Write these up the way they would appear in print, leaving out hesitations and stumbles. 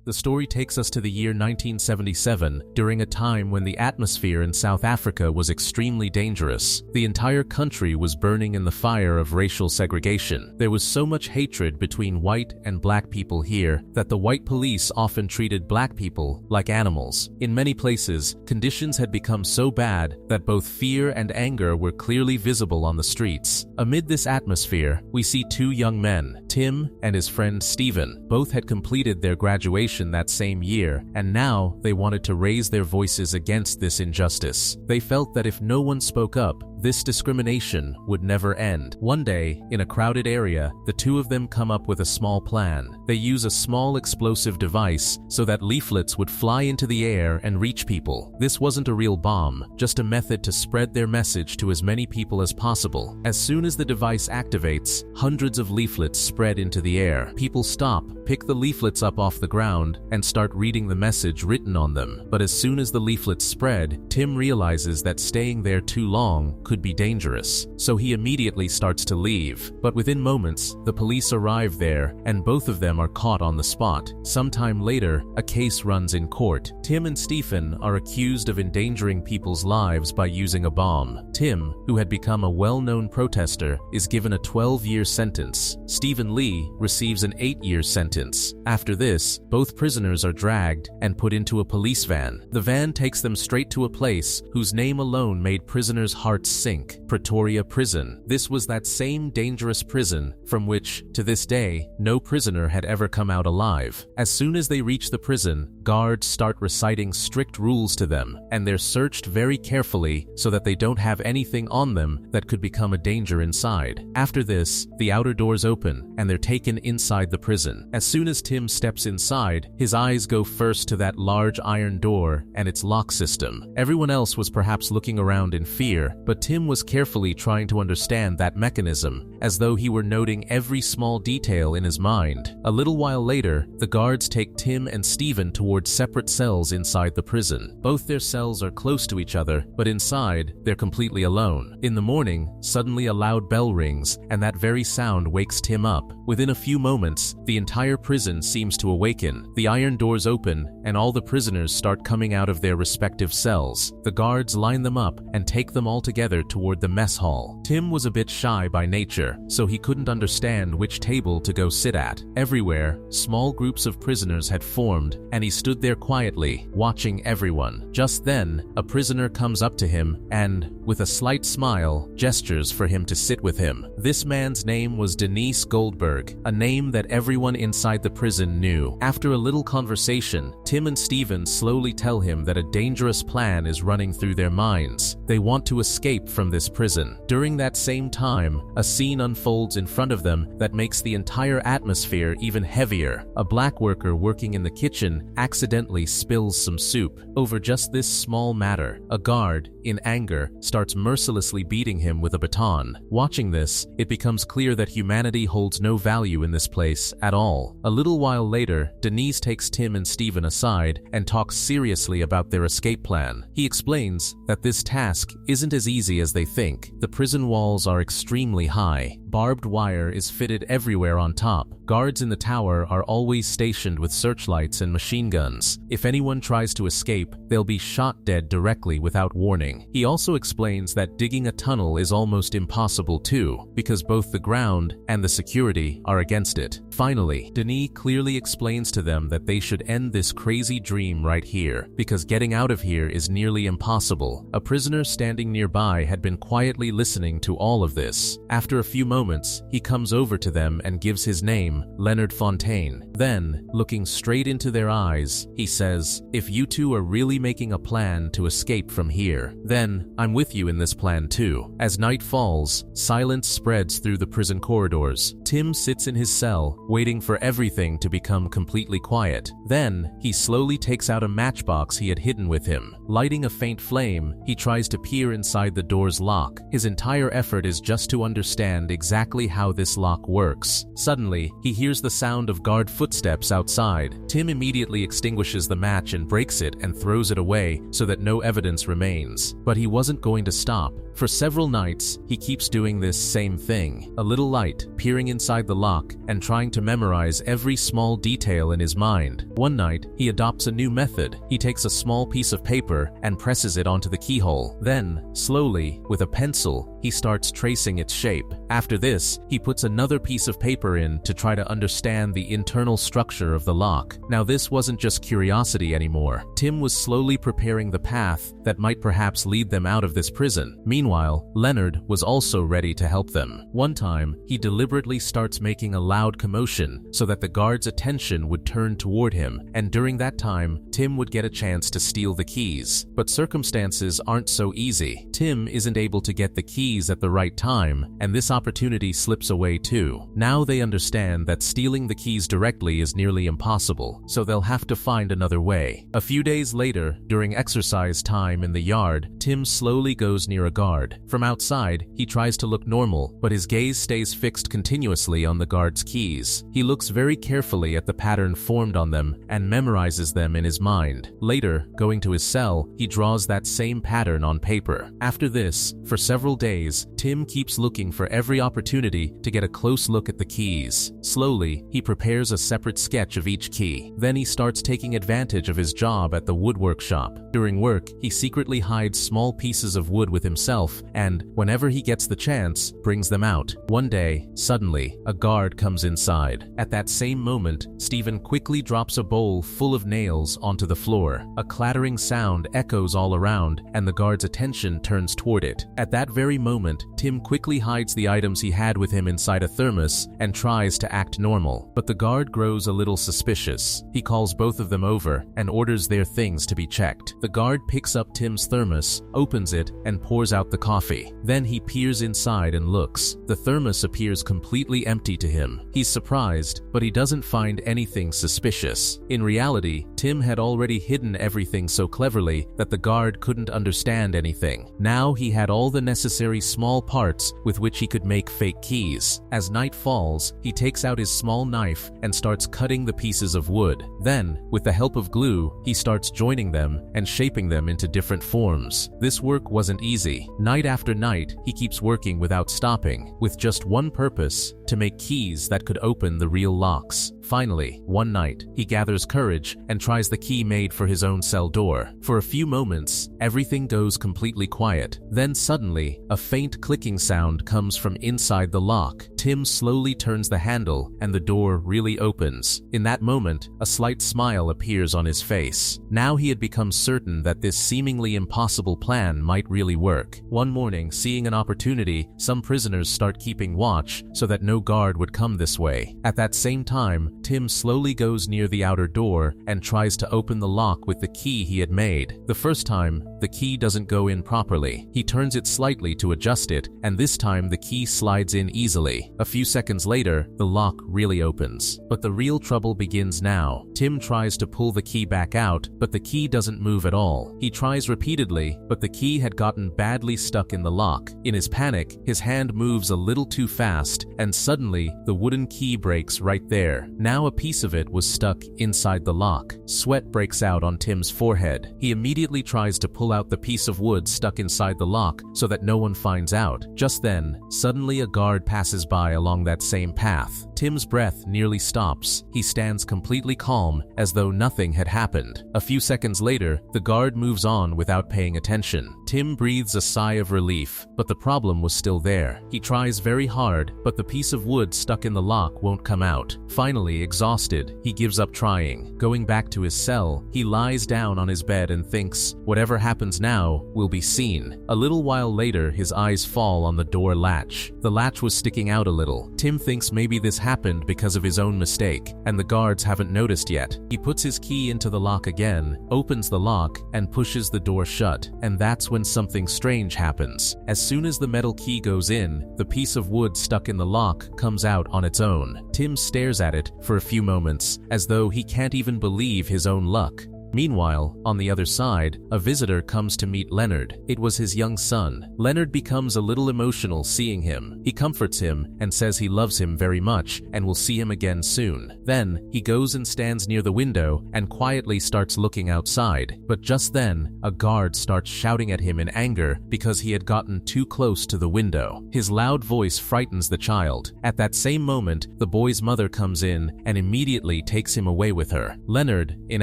The story takes us to the year 1977, during a time when the atmosphere in South Africa was extremely dangerous. The entire country was burning in the fire of racial segregation. There was so much hatred between white and black people here that the white police often treated black people like animals. In many places, conditions had become so bad that both fear and anger were clearly visible on the streets. Amid this atmosphere, we see two young men, Tim and his friend Stephen. Both had completed their graduation that same year, and now they wanted to raise their voices against this injustice. They felt that if no one spoke up, this discrimination would never end. One day, in a crowded area, the two of them come up with a small plan. They use a small explosive device so that leaflets would fly into the air and reach people. This wasn't a real bomb, just a method to spread their message to as many people as possible. As soon as the device activates, hundreds of leaflets spread into the air. People stop, pick the leaflets up off the ground, and start reading the message written on them. But as soon as the leaflets spread, Tim realizes that staying there too long could be dangerous, so he immediately starts to leave. But within moments, the police arrive there, and both of them are caught on the spot. Sometime later, a case runs in court. Tim and Stephen are accused of endangering people's lives by using a bomb. Tim, who had become a well-known protester, is given a 12-year sentence. Stephen Lee receives an 8-year sentence. After this, both prisoners are dragged and put into a police van. The van takes them straight to a place whose name alone made prisoners' hearts sink: Pretoria Prison. This was that same dangerous prison from which, to this day, no prisoner had ever come out alive. As soon as they reach the prison, guards start reciting strict rules to them, and they're searched very carefully so that they don't have anything on them that could become a danger inside. After this, the outer doors open, and they're taken inside the prison. As soon as Tim steps inside, his eyes go first to that large iron door and its lock system. Everyone else was perhaps looking around in fear, but Tim was carefully trying to understand that mechanism, as though he were noting every small detail in his mind. A little while later, the guards take Tim and Stephen towards separate cells inside the prison. Both their cells are close to each other, but inside, they're completely alone. In the morning, suddenly a loud bell rings, and that very sound wakes Tim up. Within a few moments, the entire prison seems to awaken. The iron doors open, and all the prisoners start coming out of their respective cells. The guards line them up and take them all together toward the mess hall. Tim was a bit shy by nature, so he couldn't understand which table to go sit at. Everywhere, small groups of prisoners had formed, and he stood there quietly, watching everyone. Just then, a prisoner comes up to him and, with a slight smile, gestures for him to sit with him. This man's name was Denise Goldberg, a name that everyone inside the prison knew. After a little conversation, Tim and Stephen slowly tell him that a dangerous plan is running through their minds. They want to escape from this prison. During that same time, a scene unfolds in front of them that makes the entire atmosphere even heavier. A black worker working in the kitchen accidentally spills some soup. Over just this small matter, a guard, in anger, starts mercilessly beating him with a baton. Watching this, it becomes clear that humanity holds no value in this place at all. A little while later, Denise takes Tim and Stephen aside and talks seriously about their escape plan. He explains that this task isn't as easy as they think. The prison walls are extremely high. Barbed wire is fitted everywhere on top. Guards in the tower are always stationed with searchlights and machine guns. If anyone tries to escape, they'll be shot dead directly without warning. He also explains that digging a tunnel is almost impossible too, because both the ground and the security are against it. Finally, Denis clearly explains to them that they should end this crazy dream right here, because getting out of here is nearly impossible. A prisoner standing nearby had been quietly listening to all of this. After a few moments, he comes over to them and gives his name, Leonard Fontaine. Then, looking straight into their eyes, he says, "If you two are really making a plan to escape from here, then I'm with you in this plan too." As night falls, silence spreads through the prison corridors. Tim sits in his cell, waiting for everything to become completely quiet. Then, he slowly takes out a matchbox he had hidden with him. Lighting a faint flame, he tries to peer inside the door's lock. His entire effort is just to understand exactly how this lock works. Suddenly, he hears the sound of guard footsteps outside. Tim immediately extinguishes the match and breaks it and throws it away so that no evidence remains. But he wasn't going to stop. For several nights, he keeps doing this same thing, a little light, peering inside the lock and trying to memorize every small detail in his mind. One night, he adopts a new method. He takes a small piece of paper and presses it onto the keyhole. Then, slowly, with a pencil, he starts tracing its shape. After this, he puts another piece of paper in to try to understand the internal structure of the lock. Now this wasn't just curiosity anymore. Tim was slowly preparing the path that might perhaps lead them out of this prison. Meanwhile, Leonard was also ready to help them. One time, he deliberately starts making a loud commotion so that the guard's attention would turn toward him, and during that time, Tim would get a chance to steal the keys. But circumstances aren't so easy. Tim isn't able to get the keys at the right time, and this opportunity slips away too. Now they understand that stealing the keys directly is nearly impossible, so they'll have to find another way. A few days later, during exercise time in the yard, Tim slowly goes near a guard. From outside, he tries to look normal, but his gaze stays fixed continuously on the guard's keys. He looks very carefully at the pattern formed on them and memorizes them in his mind. Later, going to his cell, he draws that same pattern on paper. After this, for several days, Tim keeps looking for every opportunity to get a close look at the keys. Slowly, he prepares a separate sketch of each key. Then he starts taking advantage of his job at the woodwork shop. During work, he secretly hides small pieces of wood with himself and, whenever he gets the chance, brings them out. One day, suddenly, a guard comes inside. At that same moment, Stephen quickly drops a bowl full of nails onto the floor. A clattering sound echoes all around, and the guard's attention turns toward it. At that very moment, Tim quickly hides the items he had with him inside a thermos and tries to act normal. But the guard grows a little suspicious. He calls both of them over and orders their things to be checked. The guard picks up Tim's thermos, opens it, and pours out the coffee. Then he peers inside and looks. The thermos appears completely empty to him. He's surprised, but he doesn't find anything suspicious. In reality, Tim had already hidden everything so cleverly that the guard couldn't understand anything. Now he had all the necessary small parts with which he could make fake keys. As night falls, he takes out his small knife and starts cutting the pieces of wood. Then, with the help of glue, he starts joining them and shaping them into different forms. This work wasn't easy. Night after night, he keeps working without stopping, with just one purpose: to make keys that could open the real locks. Finally, one night, he gathers courage and tries the key made for his own cell door. For a few moments, everything goes completely quiet. Then suddenly, a faint clicking sound comes from inside the lock. Tim slowly turns the handle and the door really opens. In that moment, a slight smile appears on his face. Now he had become certain that this seemingly impossible plan might really work. One morning, seeing an opportunity, some prisoners start keeping watch so that no guard would come this way. At that same time, Tim slowly goes near the outer door and tries to open the lock with the key he had made. The first time, the key doesn't go in properly. He turns it slightly to adjust it, and this time the key slides in easily. A few seconds later, the lock really opens. But the real trouble begins now. Tim tries to pull the key back out, but the key doesn't move at all. He tries repeatedly, but the key had gotten badly stuck in the lock. In his panic, his hand moves a little too fast, and suddenly, the wooden key breaks right there. Now a piece of it was stuck inside the lock. Sweat breaks out on Tim's forehead. He immediately tries to pull out the piece of wood stuck inside the lock so that no one finds out. Just then, suddenly a guard passes by along that same path. Tim's breath nearly stops. He stands completely calm, as though nothing had happened. A few seconds later, the guard moves on without paying attention. Tim breathes a sigh of relief, but the problem was still there. He tries very hard, but the piece of wood stuck in the lock won't come out. Finally, exhausted, he gives up trying. Going back to his cell, he lies down on his bed and thinks, whatever happens now will be seen. A little while later, his eyes fall on the door latch. The latch was sticking out a little. Tim thinks maybe this happened because of his own mistake, and the guards haven't noticed yet. He puts his key into the lock again, opens the lock, and pushes the door shut. And that's when something strange happens. As soon as the metal key goes in, the piece of wood stuck in the lock comes out on its own. Tim stares at it for a few moments, as though he can't even believe his own luck. Meanwhile, on the other side, a visitor comes to meet Leonard. It was his young son. Leonard becomes a little emotional seeing him. He comforts him and says he loves him very much and will see him again soon. Then, he goes and stands near the window and quietly starts looking outside. But just then, a guard starts shouting at him in anger because he had gotten too close to the window. His loud voice frightens the child. At that same moment, the boy's mother comes in and immediately takes him away with her. Leonard, in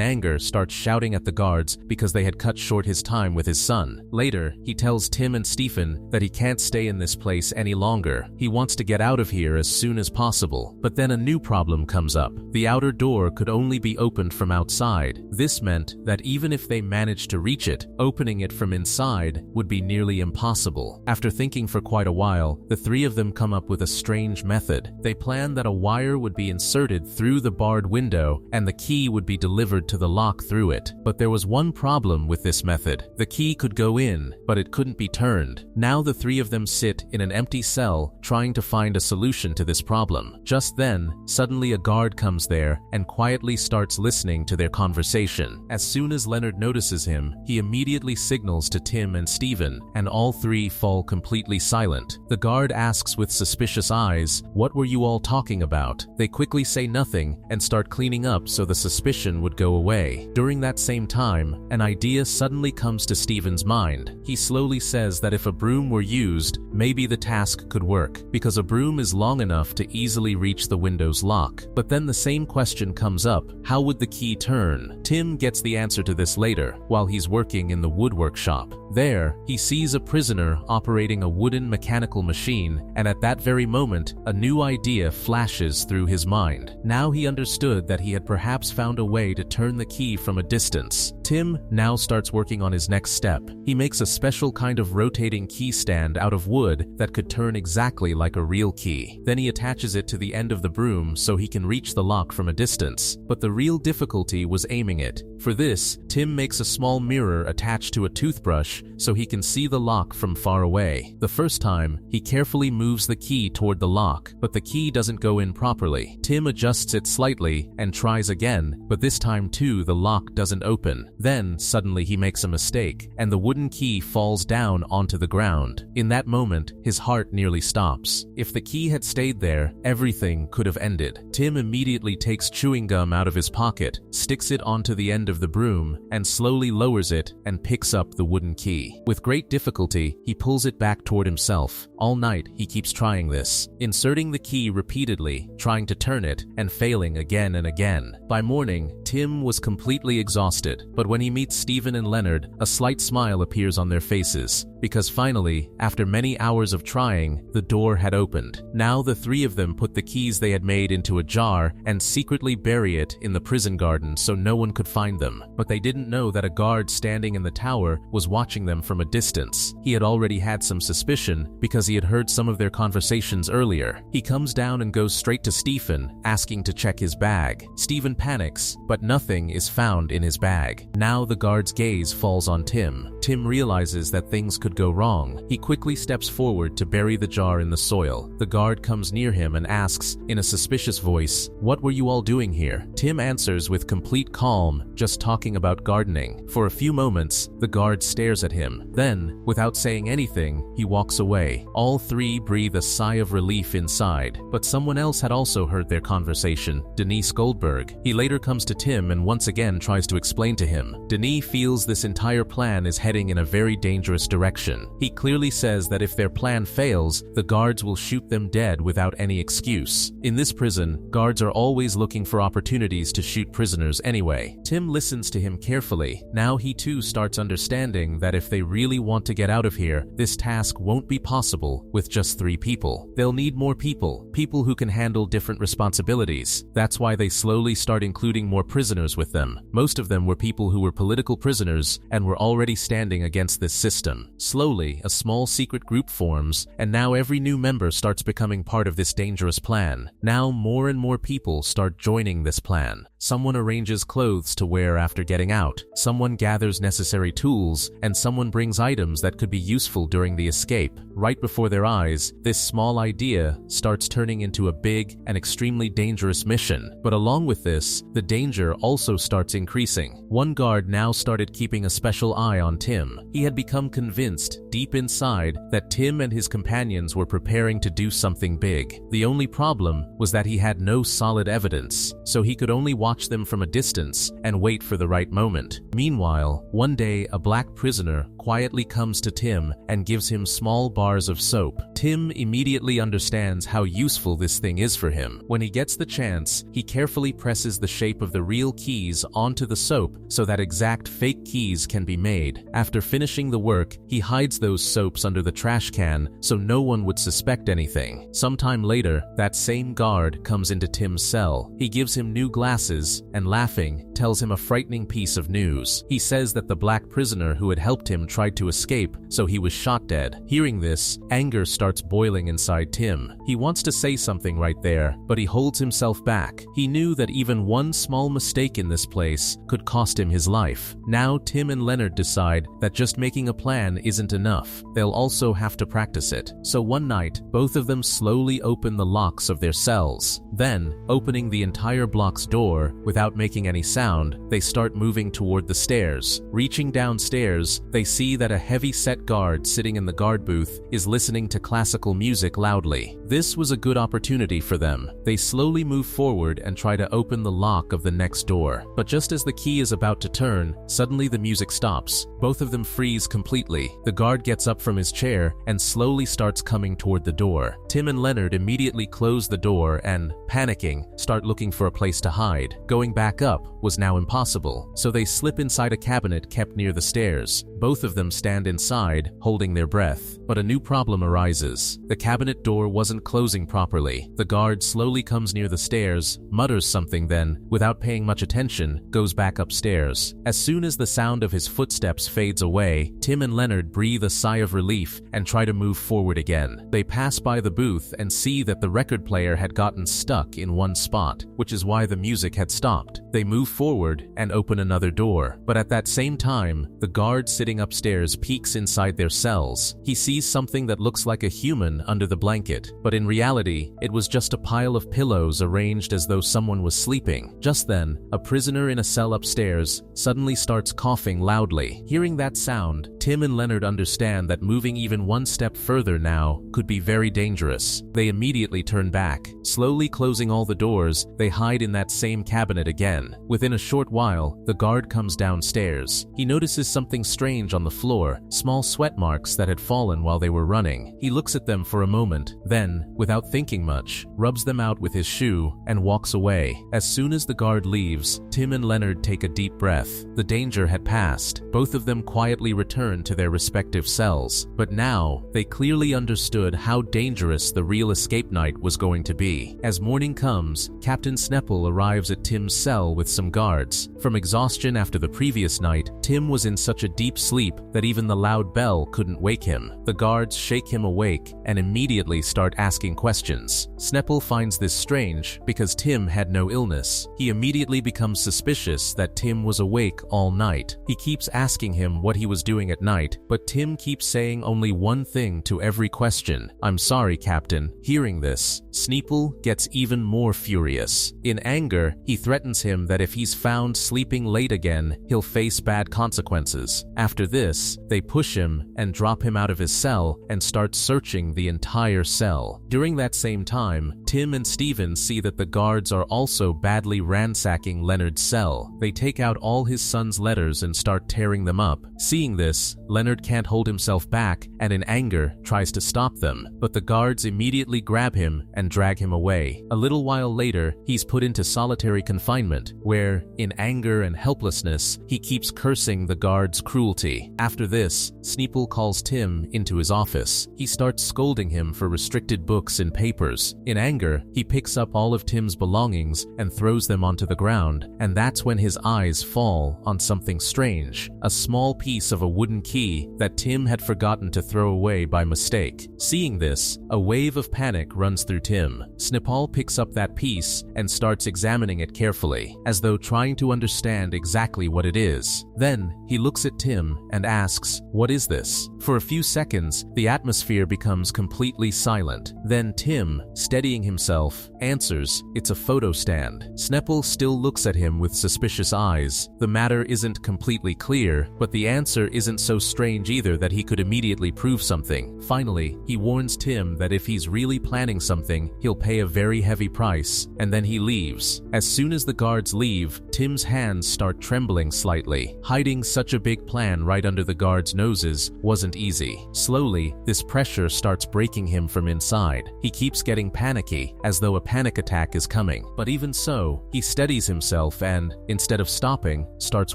anger, starts shouting at the guards because they had cut short his time with his son. Later, he tells Tim and Stephen that he can't stay in this place any longer. He wants to get out of here as soon as possible. But then a new problem comes up. The outer door could only be opened from outside. This meant that even if they managed to reach it, opening it from inside would be nearly impossible. After thinking for quite a while, the three of them come up with a strange method. They plan that a wire would be inserted through the barred window and the key would be delivered to the lock through it. But there was one problem with this method. The key could go in, but it couldn't be turned. Now the three of them sit in an empty cell trying to find a solution to this problem. Just then, suddenly a guard comes there and quietly starts listening to their conversation. As soon as Leonard notices him, he immediately signals to Tim and Stephen, and all three fall completely silent. The guard asks with suspicious eyes, "What were you all talking about?" They quickly say nothing and start cleaning up so the suspicion would go away. During that same time, an idea suddenly comes to Stephen's mind. He slowly says that if a broom were used, maybe the task could work, because a broom is long enough to easily reach the window's lock. But then the same question comes up: how would the key turn? Tim gets the answer to this later, while he's working in the woodwork shop. There, he sees a prisoner operating a wooden mechanical machine, and at that very moment, a new idea flashes through his mind. Now he understood that he had perhaps found a way to turn the key from a distance. Tim now starts working on his next step. He makes a special kind of rotating key stand out of wood that could turn exactly like a real key. Then he attaches it to the end of the broom so he can reach the lock from a distance. But the real difficulty was aiming it. For this, Tim makes a small mirror attached to a toothbrush so he can see the lock from far away. The first time, he carefully moves the key toward the lock, but the key doesn't go in properly. Tim adjusts it slightly and tries again, but this time too the lock doesn't open. Then, suddenly he makes a mistake, and the wooden key falls down onto the ground. In that moment, his heart nearly stops. If the key had stayed there, everything could have ended. Tim immediately takes chewing gum out of his pocket, sticks it onto the end of the broom, and slowly lowers it and picks up the wooden key. With great difficulty, he pulls it back toward himself. All night, he keeps trying this, inserting the key repeatedly, trying to turn it, and failing again and again. By morning, Tim was completely exhausted, but when he meets Stephen and Leonard, a slight smile appears on their faces, because finally, after many hours of trying, the door had opened. Now the three of them put the keys they had made into a jar and secretly bury it in the prison garden so no one could find them. But they didn't know that a guard standing in the tower was watching them from a distance. He had already had some suspicion because he had heard some of their conversations earlier. He comes down and goes straight to Stephen, asking to check his bag. Stephen panics, but nothing is found in his bag. Now the guard's gaze falls on Tim. Tim realizes that things could go wrong. He quickly steps forward to bury the jar in the soil. The guard comes near him and asks, in a suspicious voice, "What were you all doing here?" Tim answers with complete calm, "Just talking about gardening." For a few moments, the guard stares at him. Then, without saying anything, he walks away. All three breathe a sigh of relief inside. But someone else had also heard their conversation, Denise Goldberg. He later comes to Tim and once again tries to explain to him. Denise feels this entire plan is heading in a very dangerous direction. He clearly says that if their plan fails, the guards will shoot them dead without any excuse. In this prison, guards are always looking for opportunities to shoot prisoners anyway. Tim listens to him carefully. Now he too starts understanding that if they really want to get out of here, this task won't be possible with just 3 people. They'll need more people who can handle different responsibilities. That's why they slowly start including more prisoners with them. Most of them were people who were political prisoners and were already standing against this system. Slowly, a small secret group forms, and now every new member starts becoming part of this dangerous plan. Now more and more people start joining this plan. Someone arranges clothes to wear after getting out, someone gathers necessary tools, and someone brings items that could be useful during the escape. Right before their eyes, this small idea starts turning into a big and extremely dangerous mission. But along with this, the danger also starts increasing increasing. One guard now started keeping a special eye on Tim. He had become convinced, deep inside, that Tim and his companions were preparing to do something big. The only problem was that he had no solid evidence, so he could only watch them from a distance and wait for the right moment. Meanwhile, one day a black prisoner quietly comes to Tim and gives him small bars of soap. Tim immediately understands how useful this thing is for him. When he gets the chance, he carefully presses the shape of the real keys onto the soap so that exact fake keys can be made. After finishing the work, he hides those soaps under the trash can so no one would suspect anything. Sometime later, that same guard comes into Tim's cell. He gives him new glasses and, laughing, tells him a frightening piece of news. He says that the black prisoner who had helped him tried to escape, so he was shot dead. Hearing this, anger starts boiling inside Tim. He wants to say something right there, but he holds himself back. He knew that even one small mistake in this place could cost him his life. Now Tim and Leonard decide that just making a plan isn't enough. They'll also have to practice it. So one night, both of them slowly open the locks of their cells. Then, opening the entire block's door without making any sound, they start moving toward the stairs. Reaching downstairs, they see that a heavy-set guard sitting in the guard booth is listening to classical music loudly. This was a good opportunity for them. They slowly move forward and try to open the lock of the next door. But just as the key is about to turn, suddenly the music stops. Both of them freeze completely. The guard gets up from his chair and slowly starts coming toward the door. Tim and Leonard immediately close the door and, panicking, start looking for a place to hide. Going back up was now impossible, so they slip inside a cabinet kept near the stairs. Both of them stand inside, holding their breath. But a new problem arises. The cabinet door wasn't closing properly. The guard slowly comes near the stairs, mutters something, then, without paying much attention, goes back upstairs. As soon as the sound of his footsteps fades away, Tim and Leonard breathe a sigh of relief and try to move forward again. They pass by the booth and see that the record player had gotten stuck in one spot, which is why the music had stopped. They move forward and open another door. But at that same time, the guard sitting upstairs peeks inside their cells. He sees something that looks like a human under the blanket, but in reality, it was just a pile of pillows arranged as though someone was sleeping. Just then, a prisoner in a cell upstairs suddenly starts coughing loudly. Hearing that sound, Tim and Leonard understand that moving even one step further now could be very dangerous. They immediately turn back. Slowly closing all the doors, they hide in that same cabinet again. Within a short while, the guard comes downstairs. He notices something strange on the floor, small sweat marks that had fallen while they were running. He looks at them for a moment, then, without thinking much, rubs them out with his shoe and walks away. As soon as the guard leaves, Tim and Leonard take a deep breath. The danger had passed. Both of them quietly return to their respective cells. But now, they clearly understood how dangerous the real escape night was going to be. As morning comes, Captain Snepple arrives at Tim's cell with some guards. From exhaustion after the previous night, Tim was in such a deep sleep that even the loud bell couldn't wake him. The guards shake him awake and immediately start asking questions. Snepple finds this strange because Tim had no illness. He immediately becomes suspicious that Tim was awake all night. He keeps asking him what he was doing at night, but Tim keeps saying only one thing to every question: "I'm sorry, Captain." Hearing this, Snepple gets even more furious. In anger, he threatens him that if he's found sleeping late again, he'll face bad consequences. After this, they push him and drop him out of his cell and start searching the entire cell. During that same time, Tim and Stephen see that the guards are also badly ransacking Leonard's cell. They take out all his son's letters and start tearing them up. Seeing this, Leonard can't hold himself back and in anger tries to stop them, but the guards immediately grab him and drag him away. A little while later, he's put into solitary confinement, where, in anger and helplessness, he keeps cursing the guards' cruelty. After this, Snepple calls Tim into his office. He starts scolding him for restricted books and papers. In anger, he picks up all of Tim's belongings and throws them onto the ground, and that's when his eyes fall on something strange. A small piece of a wooden hidden key that Tim had forgotten to throw away by mistake. Seeing this, a wave of panic runs through Tim. Snipal picks up that piece and starts examining it carefully, as though trying to understand exactly what it is. Then, he looks at Tim and asks, "What is this?" For a few seconds, the atmosphere becomes completely silent. Then Tim, steadying himself, answers, "It's a photo stand." Snepel still looks at him with suspicious eyes. The matter isn't completely clear, but the answer isn't so strange either that he could immediately prove something. Finally, he warns Tim that if he's really planning something, he'll pay a very heavy price, and then he leaves. As soon as the guards leave, Tim's hands start trembling slightly. Hiding such a big plan right under the guards' noses wasn't easy. Slowly, this pressure starts breaking him from inside. He keeps getting panicky, as though a panic attack is coming. But even so, he steadies himself and, instead of stopping, starts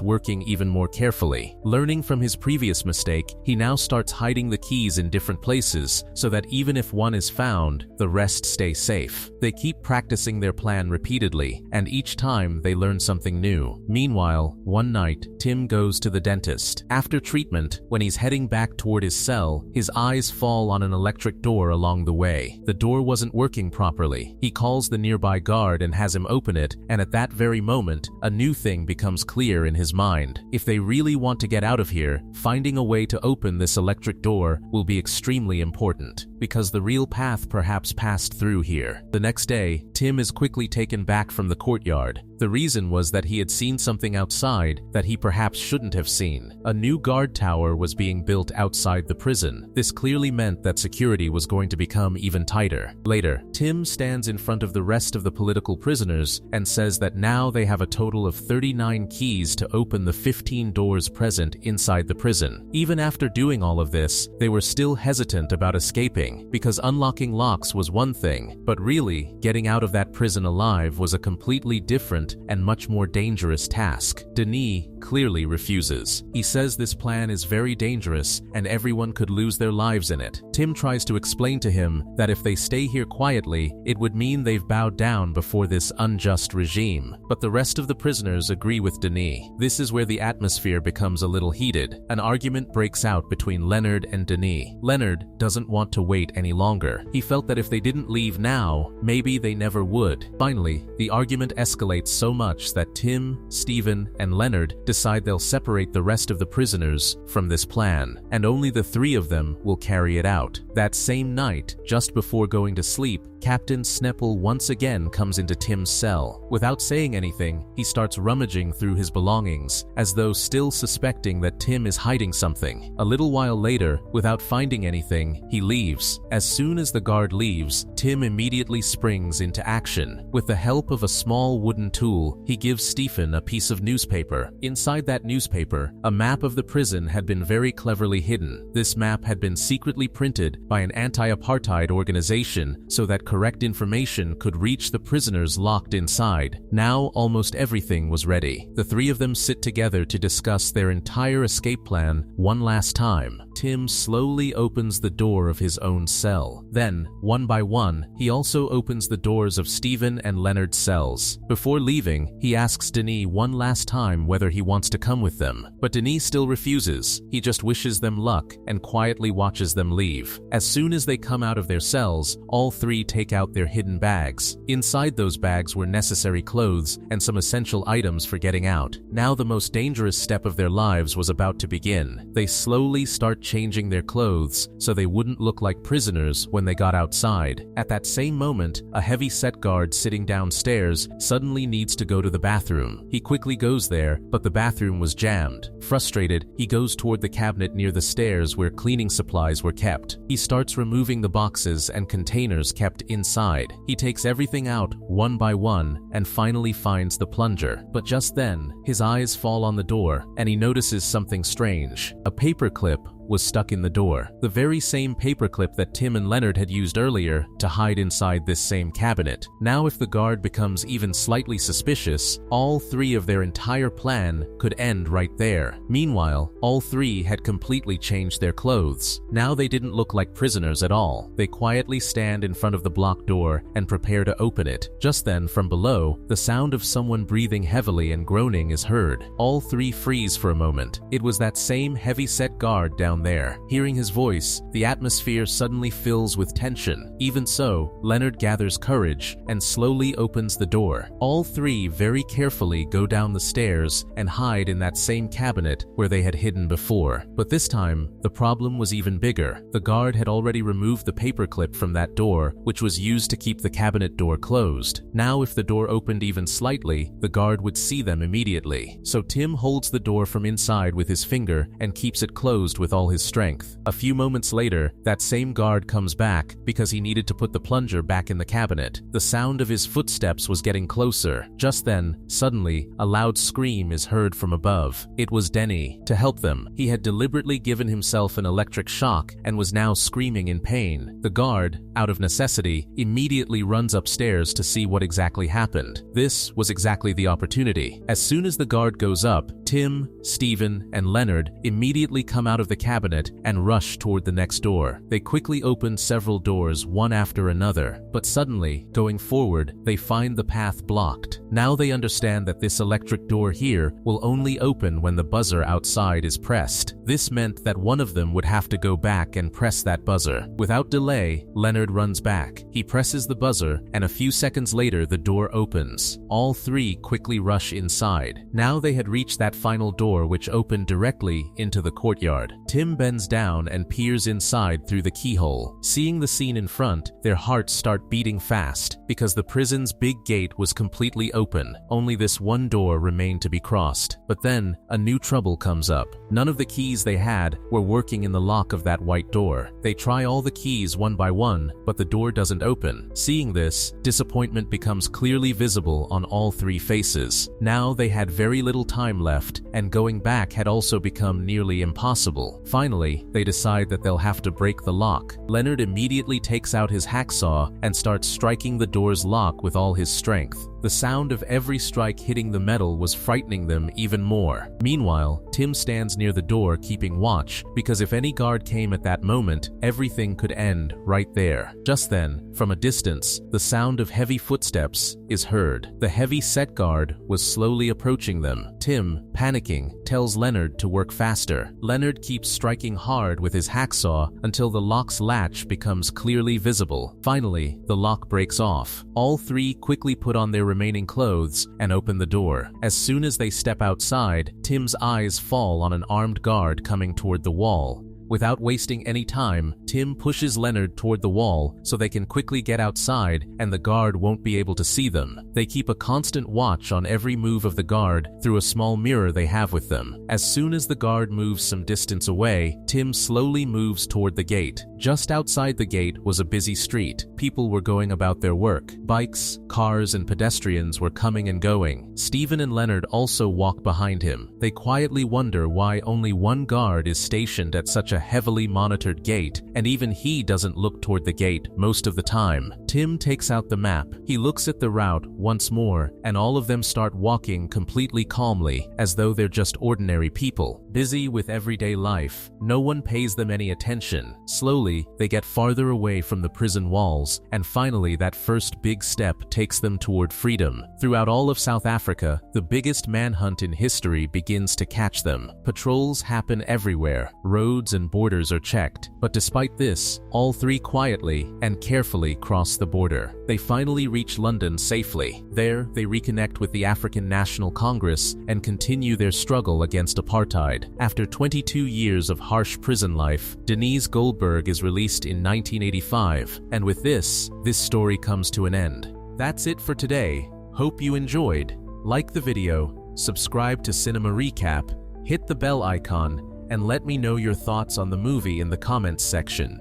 working even more carefully. Learning from his previous mistake, he now starts hiding the keys in different places so that even if one is found, the rest stay safe. They keep practicing their plan repeatedly, and each time they learn something new. Meanwhile, one night, Tim goes to the dentist. After treatment, when he's heading back toward his cell, his eyes fall on an electric door along the way. The door wasn't working properly. He calls the nearby guard and has him open it, and at that very moment, a new thing becomes clear in his mind. If they really want to get out of here, finding a way to open this electric door will be extremely important, because the real path perhaps passed through here. The next day, Tim is quickly taken back from the courtyard. The reason was that he had seen something outside that he perhaps shouldn't have seen. A new guard tower was being built outside the prison. This clearly meant that security was going to become even tighter. Later, Tim stands in front of the rest of the political prisoners and says that now they have a total of 39 keys to open the 15 doors present inside the prison. Even after doing all of this, they were still hesitant about escaping, because unlocking locks was one thing, but really, getting out of that prison alive was a completely different and much more dangerous task. Denis clearly refuses. He says this plan is very dangerous and everyone could lose their lives in it. Tim tries to explain to him that if they stay here quietly, it would mean they've bowed down before this unjust regime. But the rest of the prisoners agree with Denis. This is where the atmosphere becomes a little heated. An argument breaks out between Leonard and Denis. Leonard doesn't want to wait any longer. He felt that if they didn't leave now, maybe they never would. Finally, the argument escalates so much that Tim, Stephen, and Leonard decide they'll separate the rest of the prisoners from this plan, and only the three of them will carry it out. That same night, just before going to sleep, Captain Snepel once again comes into Tim's cell. Without saying anything, he starts rummaging through his belongings, as though still suspecting that Tim is hiding something. A little while later, without finding anything, he leaves. As soon as the guard leaves, Tim immediately springs into action. With the help of a small wooden tool, he gives Stephen a piece of newspaper. Inside that newspaper, a map of the prison had been very cleverly hidden. This map had been secretly printed by an anti-apartheid organization so that correct information could reach the prisoners locked inside. Now almost everything was ready. The three of them sit together to discuss their entire escape plan one last time. Tim slowly opens the door of his own cell. Then, one by one, he also opens the doors of Stephen and Leonard's cells. Before leaving, he asks Denis one last time whether he wants to come with them. But Denis still refuses. He just wishes them luck and quietly watches them leave. As soon as they come out of their cells, all three take out their hidden bags. Inside those bags were necessary clothes and some essential items for getting out. Now the most dangerous step of their lives was about to begin. They slowly start changing their clothes so they wouldn't look like prisoners when they got outside. At that same moment, a heavy-set guard sitting downstairs suddenly needs to go to the bathroom. He quickly goes there, but the bathroom was jammed. Frustrated, he goes toward the cabinet near the stairs where cleaning supplies were kept. He starts removing the boxes and containers kept inside. He takes everything out one by one and finally finds the plunger. But just then, his eyes fall on the door and he notices something strange. A paperclip was stuck in the door, the very same paperclip that Tim and Leonard had used earlier to hide inside this same cabinet. Now if the guard becomes even slightly suspicious, all three of their entire plan could end right there. Meanwhile, all three had completely changed their clothes. Now they didn't look like prisoners at all. They quietly stand in front of the blocked door and prepare to open it. Just then, from below, the sound of someone breathing heavily and groaning is heard. All three freeze for a moment. It was that same heavy-set guard down there. Hearing his voice, the atmosphere suddenly fills with tension. Even so, Leonard gathers courage and slowly opens the door. All three very carefully go down the stairs and hide in that same cabinet where they had hidden before. But this time, the problem was even bigger. The guard had already removed the paperclip from that door, which was used to keep the cabinet door closed. Now if the door opened even slightly, the guard would see them immediately. So Tim holds the door from inside with his finger and keeps it closed with all his strength. A few moments later, that same guard comes back because he needed to put the plunger back in the cabinet. The sound of his footsteps was getting closer. Just then, suddenly, a loud scream is heard from above. It was Denny. To help them, he had deliberately given himself an electric shock and was now screaming in pain. The guard, out of necessity, immediately runs upstairs to see what exactly happened. This was exactly the opportunity. As soon as the guard goes up, Tim, Stephen, and Leonard immediately come out of the cabinet and rush toward the next door. They quickly open several doors one after another, but suddenly, going forward, they find the path blocked. Now they understand that this electric door here will only open when the buzzer outside is pressed. This meant that one of them would have to go back and press that buzzer. Without delay, Leonard runs back. He presses the buzzer, and a few seconds later the door opens. All three quickly rush inside. Now they had reached that final door which opened directly into the courtyard. Tim bends down and peers inside through the keyhole. Seeing the scene in front, their hearts start beating fast because the prison's big gate was completely open. Only this one door remained to be crossed. But then, a new trouble comes up. None of the keys they had were working in the lock of that white door. They try all the keys one by one, but the door doesn't open. Seeing this, disappointment becomes clearly visible on all three faces. Now they had very little time left, and going back had also become nearly impossible. Finally, they decide that they'll have to break the lock. Leonard immediately takes out his hacksaw and starts striking the door's lock with all his strength. The sound of every strike hitting the metal was frightening them even more. Meanwhile, Tim stands near the door keeping watch, because if any guard came at that moment, everything could end right there. Just then, from a distance, the sound of heavy footsteps is heard. The heavy-set guard was slowly approaching them. Tim, panicking, tells Leonard to work faster. Leonard keeps striking hard with his hacksaw until the lock's latch becomes clearly visible. Finally, the lock breaks off. All three quickly put on their remaining clothes and open the door. As soon as they step outside, Tim's eyes fall on an armed guard coming toward the wall. Without wasting any time, Tim pushes Leonard toward the wall so they can quickly get outside and the guard won't be able to see them. They keep a constant watch on every move of the guard through a small mirror they have with them. As soon as the guard moves some distance away, Tim slowly moves toward the gate. Just outside the gate was a busy street. People were going about their work. Bikes, cars, and pedestrians were coming and going. Stephen and Leonard also walk behind him. They quietly wonder why only one guard is stationed at such a heavily monitored gate, and even he doesn't look toward the gate most of the time. Tim takes out the map. He looks at the route once more, and all of them start walking completely calmly, as though they're just ordinary people, busy with everyday life. No one pays them any attention. Slowly, they get farther away from the prison walls, and finally that first big step takes them toward freedom. Throughout all of South Africa, the biggest manhunt in history begins to catch them. Patrols happen everywhere. Roads and borders are checked, but despite this, all three quietly and carefully cross the border. They finally reach London safely. There, they reconnect with the African National Congress and continue their struggle against apartheid. After 22 years of harsh prison life, Denise Goldberg is released in 1985, and with this story comes to an end. That's it for today. Hope you enjoyed. Like the video, subscribe to Cinema Recap, hit the bell icon, and let me know your thoughts on the movie in the comments section.